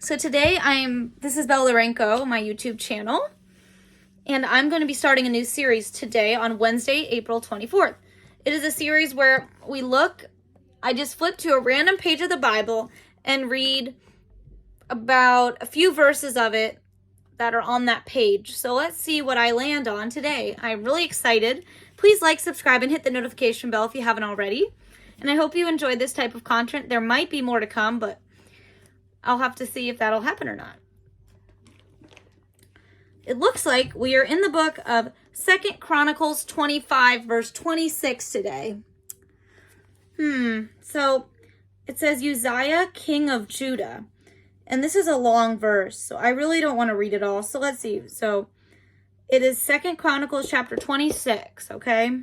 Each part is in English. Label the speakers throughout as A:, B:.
A: So today this is Bella Larenko, my YouTube channel, and I'm going to be starting a new series today on Wednesday, April 24th. It is a series where I just flip to a random page of the Bible and read about a few verses of it that are on that page. So let's see what I land on today. I'm really excited. Please like, subscribe, and hit the notification bell if you haven't already. And I hope you enjoyed this type of content. There might be more to come, but I'll have to see if that'll happen or not. It looks like we are in the book of 2 Chronicles 25, verse 26 today. So it says Uzziah, king of Judah. And this is a long verse, so I really don't want to read it all. So let's see. So it is 2 Chronicles chapter 26, okay?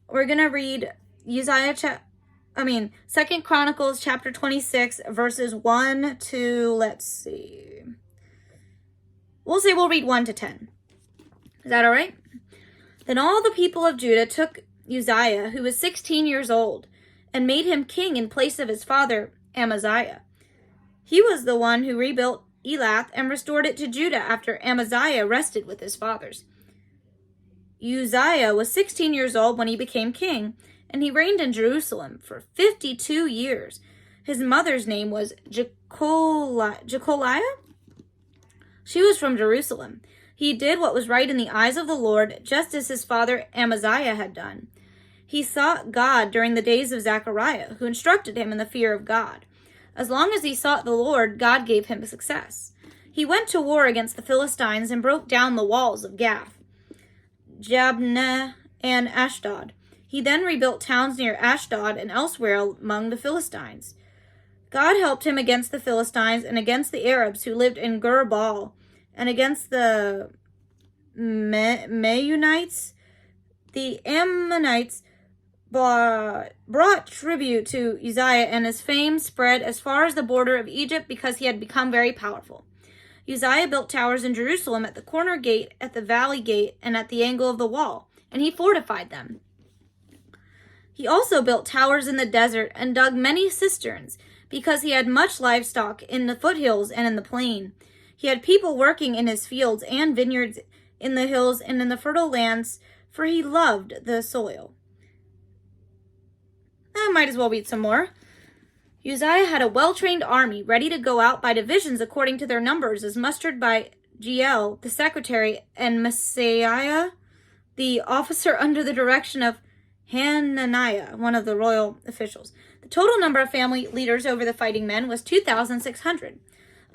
A: We're going to read 2 Chronicles chapter 26, verses 1 to, let's see. We'll read 1 to 10. Is that all right? Then all the people of Judah took Uzziah, who was 16 years old, and made him king in place of his father Amaziah. He was the one who rebuilt Elath and restored it to Judah after Amaziah rested with his fathers. Uzziah was 16 years old when he became king, and he reigned in Jerusalem for 52 years. His mother's name was Jecoliah. She was from Jerusalem. He did what was right in the eyes of the Lord, just as his father Amaziah had done. He sought God during the days of Zechariah, who instructed him in the fear of God. As long as he sought the Lord, God gave him success. He went to war against the Philistines and broke down the walls of Gath, Jabneh, and Ashdod. He then rebuilt towns near Ashdod and elsewhere among the Philistines. God helped him against the Philistines and against the Arabs who lived in Gur-Baal, and against the Meunites. The Ammonites brought tribute to Uzziah, and his fame spread as far as the border of Egypt because he had become very powerful. Uzziah built towers in Jerusalem at the corner gate, at the valley gate, and at the angle of the wall, and he fortified them. He also built towers in the desert and dug many cisterns, because he had much livestock in the foothills and in the plain. He had people working in his fields and vineyards in the hills and in the fertile lands, for he loved the soil. I might as well read some more. Uzziah had a well-trained army ready to go out by divisions according to their numbers, as mustered by Jeiel, the secretary, and Maaseiah, the officer, under the direction of Hananiah, one of the royal officials. The total number of family leaders over the fighting men was 2,600.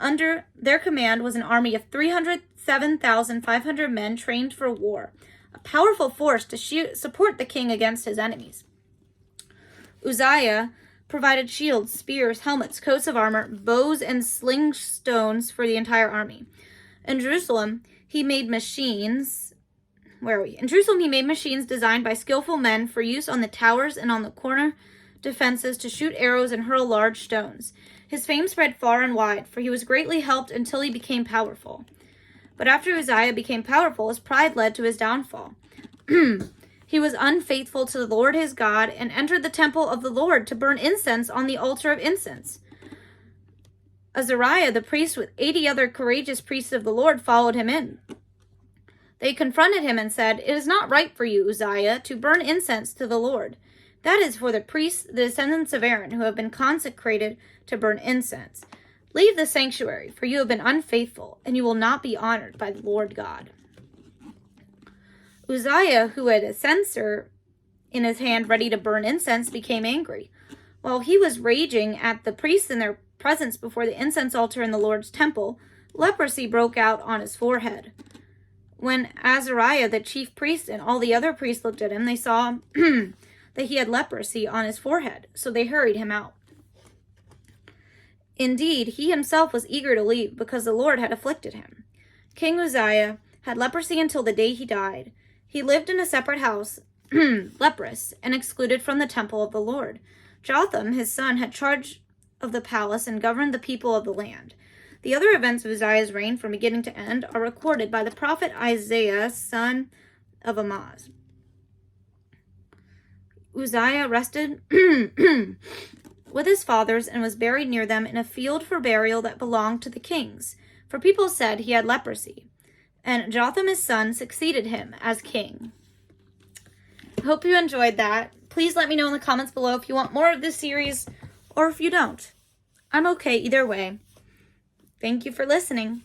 A: Under their command was an army of 307,500 men trained for war, a powerful force to support the king against his enemies. Uzziah provided shields, spears, helmets, coats of armor, bows, and sling stones for the entire army. In Jerusalem, he made machines designed by skillful men for use on the towers and on the corner defenses to shoot arrows and hurl large stones. His fame spread far and wide, for he was greatly helped until he became powerful. But after Uzziah became powerful, his pride led to his downfall. He was unfaithful to the Lord his God and entered the temple of the Lord to burn incense on the altar of incense. Azariah the priest with 80 other courageous priests of the Lord followed him in. They confronted him and said, "It is not right for you, Uzziah, to burn incense to the Lord. That is for the priests, the descendants of Aaron, who have been consecrated to burn incense. Leave the sanctuary, for you have been unfaithful, and you will not be honored by the Lord God." Uzziah, who had a censer in his hand ready to burn incense, became angry. While he was raging at the priests in their presence before the incense altar in the Lord's temple, leprosy broke out on his forehead. When Azariah, the chief priest, and all the other priests looked at him, they saw that he had leprosy on his forehead, so they hurried him out. Indeed, he himself was eager to leave because the Lord had afflicted him. King Uzziah had leprosy until the day he died. He lived in a separate house, leprous, and excluded from the temple of the Lord. Jotham, his son, had charge of the palace and governed the people of the land. The other events of Uzziah's reign from beginning to end are recorded by the prophet Isaiah, son of Amoz. Uzziah rested with his fathers and was buried near them in a field for burial that belonged to the kings, for people said he had leprosy. And Jotham his son succeeded him as king. Hope you enjoyed that. Please let me know in the comments below if you want more of this series or if you don't. I'm okay either way. Thank you for listening.